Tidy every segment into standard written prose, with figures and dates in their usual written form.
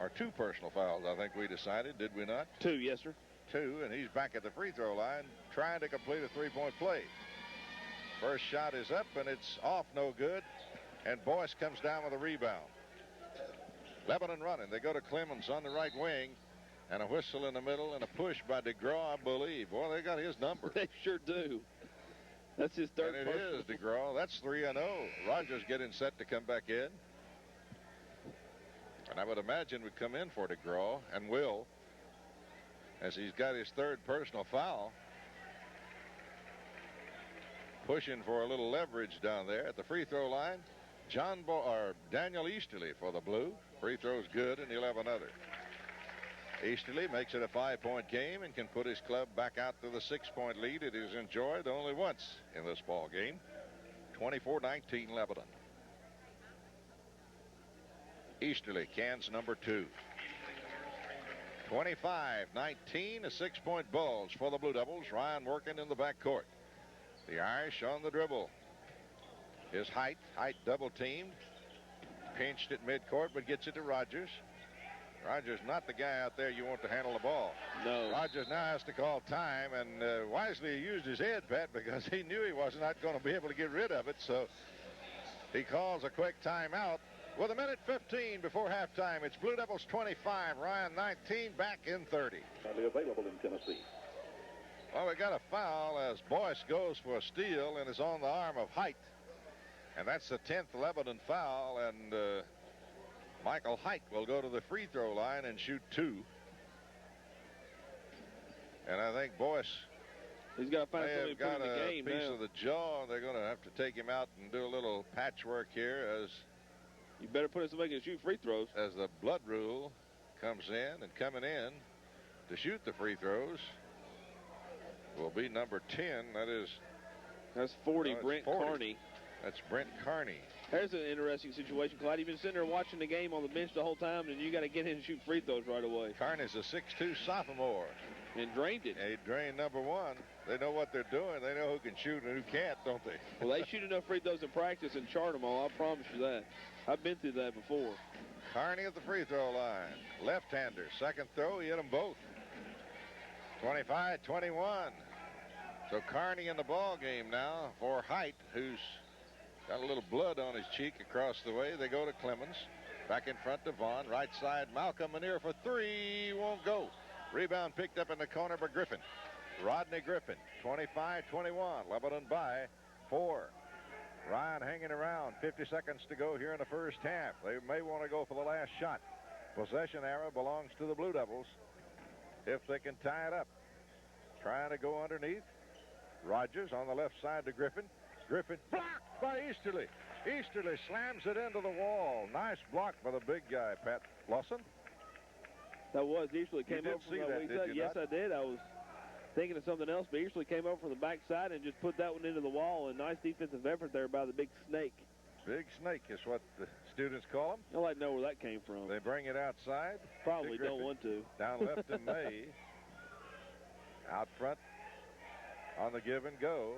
Or 2 personal fouls, I think we decided, did we not? 2, yes, sir. 2, and he's back at the free throw line trying to complete a 3-point play. First shot is up, and it's off, no good. And Boyce comes down with a rebound. Lebanon running. They go to Clemens on the right wing. And a whistle in the middle and a push by DeGraw, I believe. Boy, they got his number. They sure do. That's his third. And it is DeGraw. That's 3-0. Rogers getting set to come back in. And I would imagine would come in for DeGraw and will, as he's got his 3rd personal foul. Pushing for a little leverage down there at the free throw line. Daniel Easterly for the Blue. Free throw's good, and he'll have another. Easterly makes it a 5-point game and can put his club back out to the 6-point lead it has enjoyed only once in this ball game. 24-19 Lebanon. Easterly cans number 2. 25-19, a 6-point bulge for the Blue Devils. Ryan working in the backcourt. The Irish on the dribble. His Height double teamed. Pinched at midcourt, but gets it to Rogers. Rogers not the guy out there you want to handle the ball. No. Rogers now has to call time, and wisely he used his head, Pat, because he knew he was not going to be able to get rid of it. So he calls a quick timeout with 1:15 before halftime. It's Blue Devils 25, Ryan 19, back in 30. Available in Tennessee. Well, we got a foul as Boyce goes for a steal and is on the arm of Height. And that's the 10th Lebanon foul, and Michael Height will go to the free throw line and shoot 2. And I think Boyce, he's got to find somebody to put in the game piece now. of the jaw. They're going to have to take him out and do a little patchwork here as you better put in somebody who can shoot free throws. As the blood rule comes in, and coming in to shoot the free throws will be number 10. That's 40, Brent 40. Carney. That's Brent Carney. There's an interesting situation, Clyde. You've been sitting there watching the game on the bench the whole time, and you got to get in and shoot free throws right away. Carney's a 6'2 sophomore. And drained it. He drained number 1. They know what they're doing. They know who can shoot and who can't, don't they? Well, they shoot enough free throws in practice and chart them all. I promise you that. I've been through that before. Carney at the free throw line. Left-hander. Second throw, he hit them both. 25-21. So Carney in the ball game now for Height, who's got a little blood on his cheek across the way. They go to Clemens. Back in front to Vaughn. Right side, Malcolm Manier for 3. Won't go. Rebound picked up in the corner by Griffin. Rodney Griffin, 25-21. Lebanon by 4. Ryan hanging around. 50 seconds to go here in the first half. They may want to go for the last shot. Possession arrow belongs to the Blue Devils if they can tie it up. Trying to go underneath. Rogers on the left side to Griffin. Griffin blocked by Easterly. Easterly slams it into the wall. Nice block by the big guy, Pat Lawson. That was Easterly came over from the weak side. Yes, I did. I was thinking of something else, but Easterly came over from the backside and just put that one into the wall. And nice defensive effort there by the big snake. Big snake is what the students call him. I'd like to know where that came from. They bring it outside. Probably don't want to. Down left to May. Out front on the give and go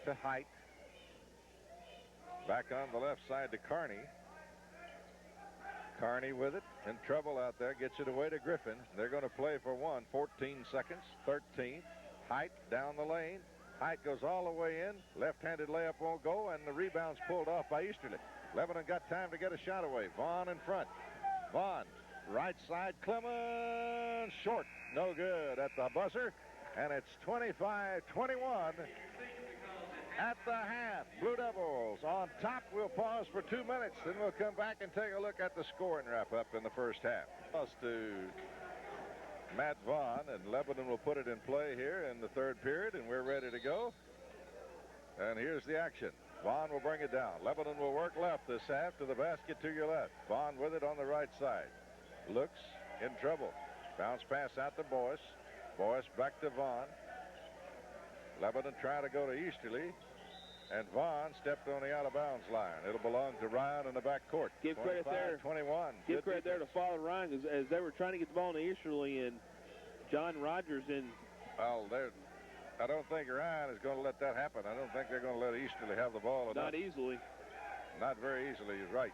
to Height. Back on the left side to Carney. Carney with it. In trouble out there. Gets it away to Griffin. They're going to play for 14 seconds. 13. Height down the lane. Height goes all the way in. Left-handed layup won't go, and the rebound's pulled off by Easterly. Lebanon got time to get a shot away. Vaughn in front. Vaughn, right side. Clemens, short. No good at the buzzer, and it's 25-21 at the half. Blue Devils on top. We'll pause for 2 minutes, then we'll come back and take a look at the scoring wrap-up in the first half. Pause to Matt Vaughn, and Lebanon will put it in play here in the third period, and we're ready to go. And here's the action. Vaughn will bring it down. Lebanon will work left this half to the basket to your left. Vaughn with it on the right side. Looks in trouble. Bounce pass out to Boyce. Boyce back to Vaughn. Lebanon trying to go to Easterly. And Vaughn stepped on the out-of-bounds line. It'll belong to Ryan in the back court. Give credit there. 21. Give credit there to FatherRyan as they were trying to get the ball to Easterly, and John Rogers in. Well, I don't think Ryan is going to let that happen. I don't think they're going to let Easterly have the ball enough. Not easily. Not very easily, he's right.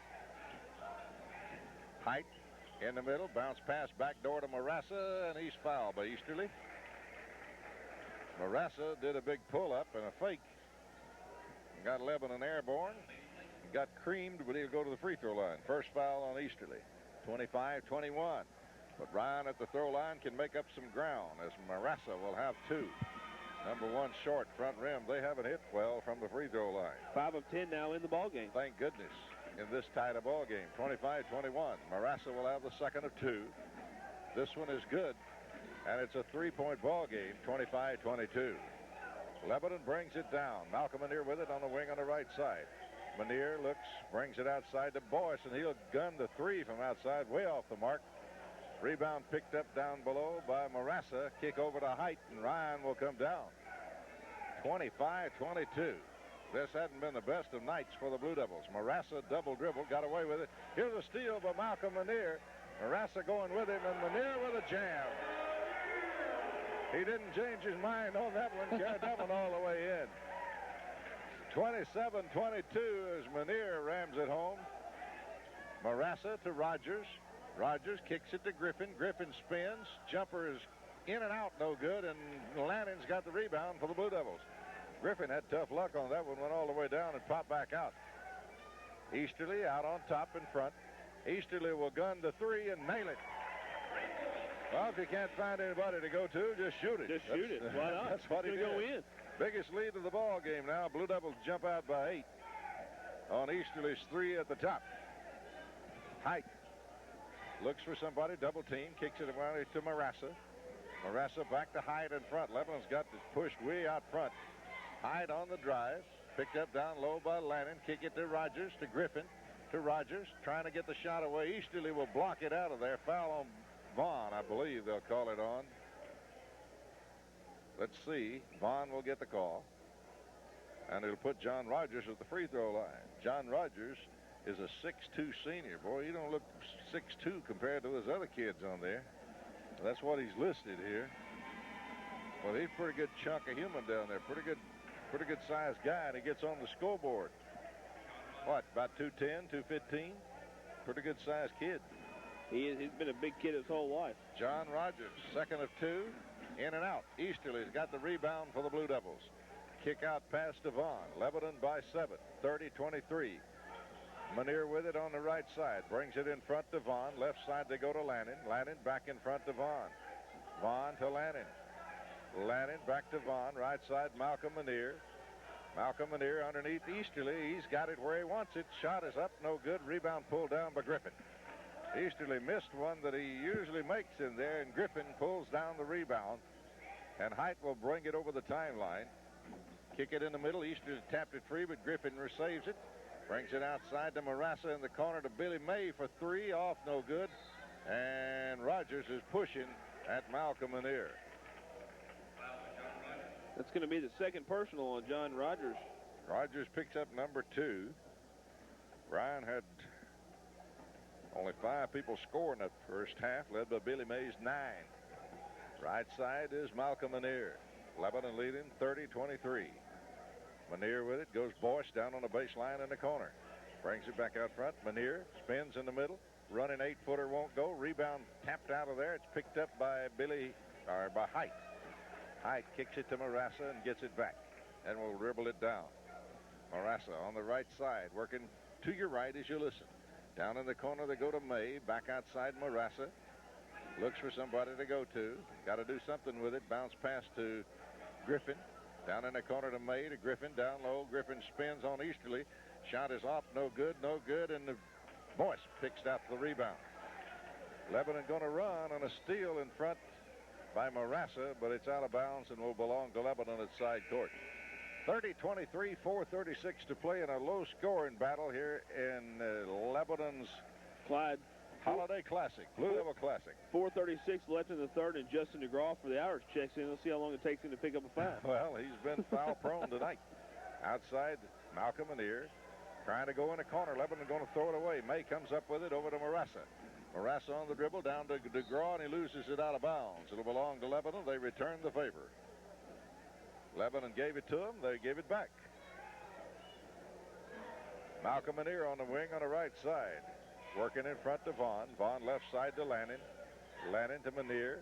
Height In the middle, bounce pass back door to Marassa, and he's fouled by Easterly. Marassa did a big pull-up and a fake. Got Lebanon airborne. Got creamed, but he'll go to the free throw line. First foul on Easterly. 25-21. But Ryan at the throw line can make up some ground as Marassa will have 2. Number 1 short front rim. They haven't hit well from the free throw line. 5 of 10 now in the ball game. Thank goodness in this tight a ball game. 25-21. Marassa will have the second of 2. This one is good, and it's a 3-point ball game. 25-22. Lebanon brings it down. Malcolm Manier with it on the wing on the right side. Manier looks, brings it outside to Boyce, and he'll gun the 3 from outside, way off the mark. Rebound picked up down below by Marassa. Kick over to Height, and Ryan will come down. 25-22. This hadn't been the best of nights for the Blue Devils. Marassa double dribble, got away with it. Here's a steal by Malcolm Manier. Marassa going with him, and Manier with a jam. He didn't change his mind on that one. Carried that one all the way in. 27-22 as Manier rams it home. Marassa to Rogers. Rogers kicks it to Griffin. Griffin spins. Jumper is in and out, no good, and Lanning's got the rebound for the Blue Devils. Griffin had tough luck on that one, went all the way down and popped back out. Easterly out on top in front. Easterly will gun the 3 and nail it. Well, if you can't find anybody to go to, just shoot it. Just shoot it. Why not? That's what he did. Go in. Biggest lead of the ball game now. Blue Devils jump out by 8 on Easterly's 3 at the top. Height looks for somebody, double team, kicks it around to Marassa. Marassa back to Hyde in front. Lebanon's got this pushed way out front. Hyde on the drive, picked up down low by Lannon. Kick it to Rogers, to Griffin, to Rogers, trying to get the shot away. Easterly will block it out of there. Foul on Vaughn, I believe they'll call it on. Let's see. Vaughn will get the call. And it'll put John Rogers at the free throw line. John Rogers is a 6'2 senior. Boy, he don't look 6'2 compared to those other kids on there. That's what he's listed here. Well, he's a pretty good chunk of human down there. Pretty good sized guy, and he gets on the scoreboard. What, about 210, 215? Pretty good sized kid. He's been a big kid his whole life. John Rogers, second of 2, in and out. Easterly's got the rebound for the Blue Devils. Kick out pass to Vaughn. Lebanon by 7, 30-23. Manier with it on the right side. Brings it in front to Vaughn. Left side they go to Lannon. Lannon back in front to Vaughn. Vaughn to Lannon. Lannon back to Vaughn. Right side Malcolm Manier. Malcolm Manier underneath Easterly. He's got it where he wants it. Shot is up, no good. Rebound pulled down by Griffin. Easterly missed one that he usually makes in there, and Griffin pulls down the rebound. And Height will bring it over the timeline. Kick it in the middle. Easterly tapped it free, but Griffin receives it. Brings it outside to Marassa in the corner to Billy May for 3. Off, no good. And Rogers is pushing at Malcolm Manier. That's going to be the second personal on John Rogers. Rogers picks up number 2. Ryan had only 5 people score in that first half, led by Billy Mays 9. Right side is Malcolm Manier. Lebanon leading 30-23. Manier with it, goes Boyce down on the baseline in the corner. Brings it back out front. Manier spins in the middle. Running 8-footer won't go. Rebound tapped out of there. It's picked up by by Height. Height kicks it to Marassa and gets it back. And will dribble it down. Marassa on the right side, working to your right as you listen. Down in the corner they go to May. Back outside Marassa. Looks for somebody to go to. Got to do something with it. Bounce pass to Griffin. Down in the corner to May, to Griffin, down low. Griffin spins on Easterly. Shot is off, no good, and the Boyce picks out the rebound. Lebanon going to run on a steal in front by Marassa, but it's out of bounds and will belong to Lebanon at side court. 30-23, 4:36 to play in a low-scoring battle here in Lebanon's Clyde Holiday Classic, Blue Devil Classic. 4:36 left in the third, and Justin DeGraw for the Irish checks in. Let's see how long it takes him to pick up a foul. Well, he's been foul-prone tonight. Outside, Malcolm Manier trying to go in the corner. Lebanon going to throw it away. May comes up with it over to Marassa. Marassa on the dribble, down to DeGraw, and he loses it out of bounds. It'll belong to Lebanon. They return the favor. Lebanon gave it to him. They gave it back. Malcolm Manier on the wing on the right side. working in front to Vaughn. Vaughn left side to Lannon. Lannon to Manier.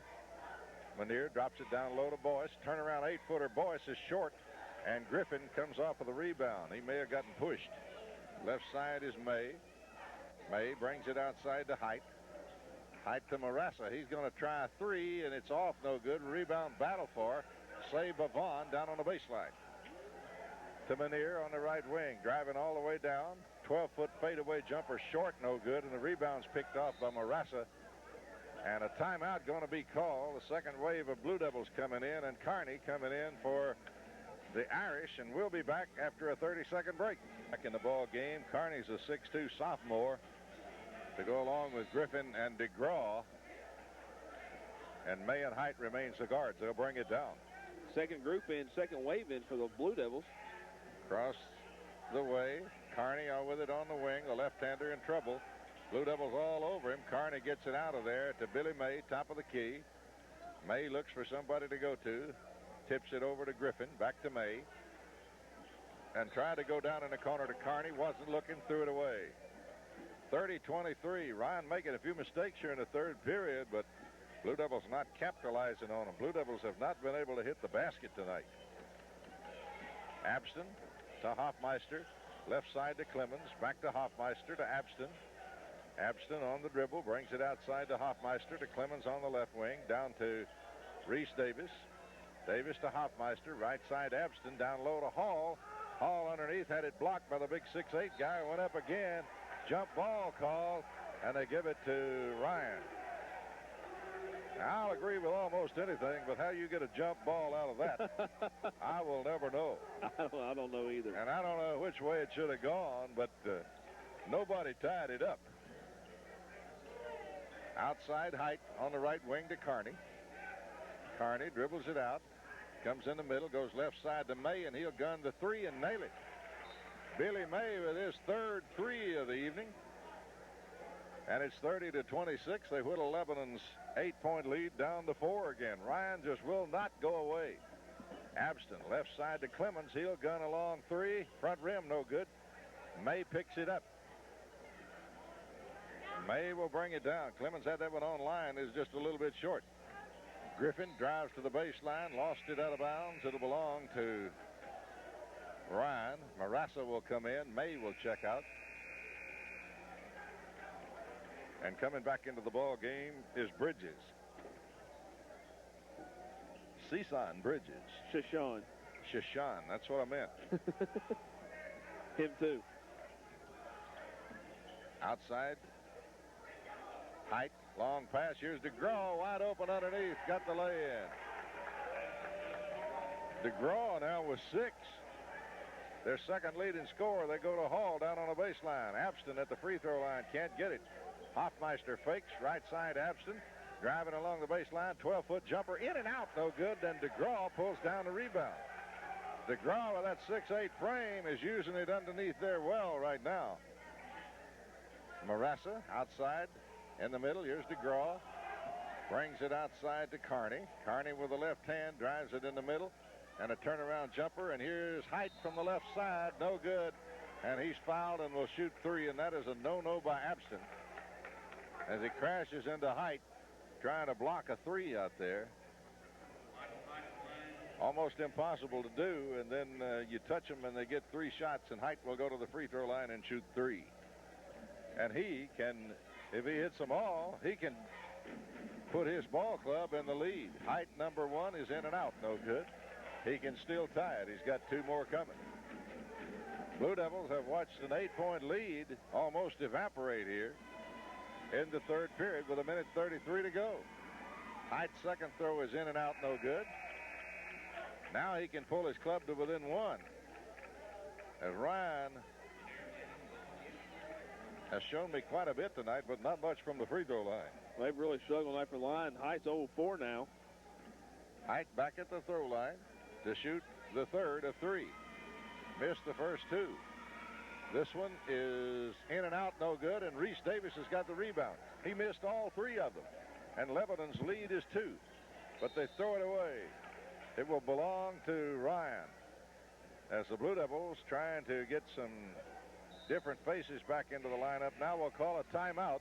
Manier drops it down low to Boyce. Turnaround 8-footer. Boyce is short, and Griffin comes off of the rebound. He may have gotten pushed. Left side is May. May brings it outside to Height. Height to Marassa. He's going to try a three, and it's off, no good. Rebound battle for. Saved by Vaughn down on the baseline. To Manier on the right wing. Driving all the way down. 12-foot fadeaway jumper short, no good, and the rebound's picked off by Marassa. And a timeout going to be called. The second wave of Blue Devils coming in, and Kearney coming in for the Irish, and we'll be back after a 30-second break. Back in the ball game, Kearney's a 6'2 sophomore to go along with Griffin and DeGraw. And May and Height remains the guards. They'll bring it down. Second group in, second wave in for the Blue Devils. Across the way, Kearney with it on the wing. The left-hander in trouble. Blue Devils all over him. Kearney gets it out of there to Billy May, top of the key. May looks for somebody to go to. Tips it over to Griffin, back to May. And tried to go down in the corner to Kearney. Wasn't looking, threw it away. 30-23. Ryan making a few mistakes here in the third period, but Blue Devils not capitalizing on them. Blue Devils have not been able to hit the basket tonight. Abston to Hoffmeister. Left side to Clemens. Back to Hoffmeister to Abston. Abston on the dribble. Brings it outside to Hoffmeister to Clemens on the left wing. Down to Reese Davis. Davis to Hoffmeister. Right side Abston. Down low to Hall. Hall underneath. Had it blocked by the big 6'8 guy. Went up again. Jump ball called. And they give it to Ryan. Now, I'll agree with almost anything, but how you get a jump ball out of that, I will never know. I don't know either. And I don't know which way it should have gone, but nobody tied it up. Outside Height on the right wing to Kearney. Kearney dribbles it out. Comes in the middle, goes left side to May, and he'll gun the three and nail it. Billy May with his third three of the evening. And it's 30-26. They whittle Lebanon's 8-point lead down to 4 again. Ryan just will not go away. Abston left side to Clemens. He'll gun a long three. Front rim no good. May picks it up. May will bring it down. Clemens had that one on line. Is just a little bit short. Griffin drives to the baseline. Lost it out of bounds. It'll belong to Ryan. Marassa will come in. May will check out. And coming back into the ball game is Bridges. Cison Bridges. Shashawn. Shashawn, that's what I meant. Him too. Outside. Height, long pass. Here's DeGraw wide open underneath. Got the lay-in. DeGraw now with 6. Their second leading scorer. They go to Hall down on the baseline. Abston at the free throw line. Can't get it. Hoffmeister fakes, right side Abston, driving along the baseline, 12-foot jumper, in and out, no good. Then DeGraw pulls down the rebound. DeGraw with that 6'8 frame is using it underneath there well right now. Marassa outside, in the middle, here's DeGraw. Brings it outside to Kearney. Kearney with the left hand, drives it in the middle, and a turnaround jumper, and here's Height from the left side, no good. And he's fouled and will shoot three, and that is a no-no by Abston. As he crashes into Height, trying to block a three out there. Almost impossible to do, and then you touch them and they get 3 shots, and Height will go to the free throw line and shoot 3. And he can, if he hits them all, he can put his ball club in the lead. Height number 1 is in and out, no good. He can still tie it. He's got 2 more coming. Blue Devils have watched an 8-point lead almost evaporate here in the third period with 1:33 to go. Height's second throw is in and out, no good. Now he can pull his club to within 1. As Ryan has shown me quite a bit tonight, but not much from the free throw line. They've really struggled tonight from the line. Height's 0-4 now. Height back at the throw line to shoot the third of 3. Missed the first 2. This one is in and out, no good, and Reese Davis has got the rebound. He missed all 3 of them, and Lebanon's lead is 2, but they throw it away. It will belong to Ryan as the Blue Devils trying to get some different faces back into the lineup. Now we'll call a timeout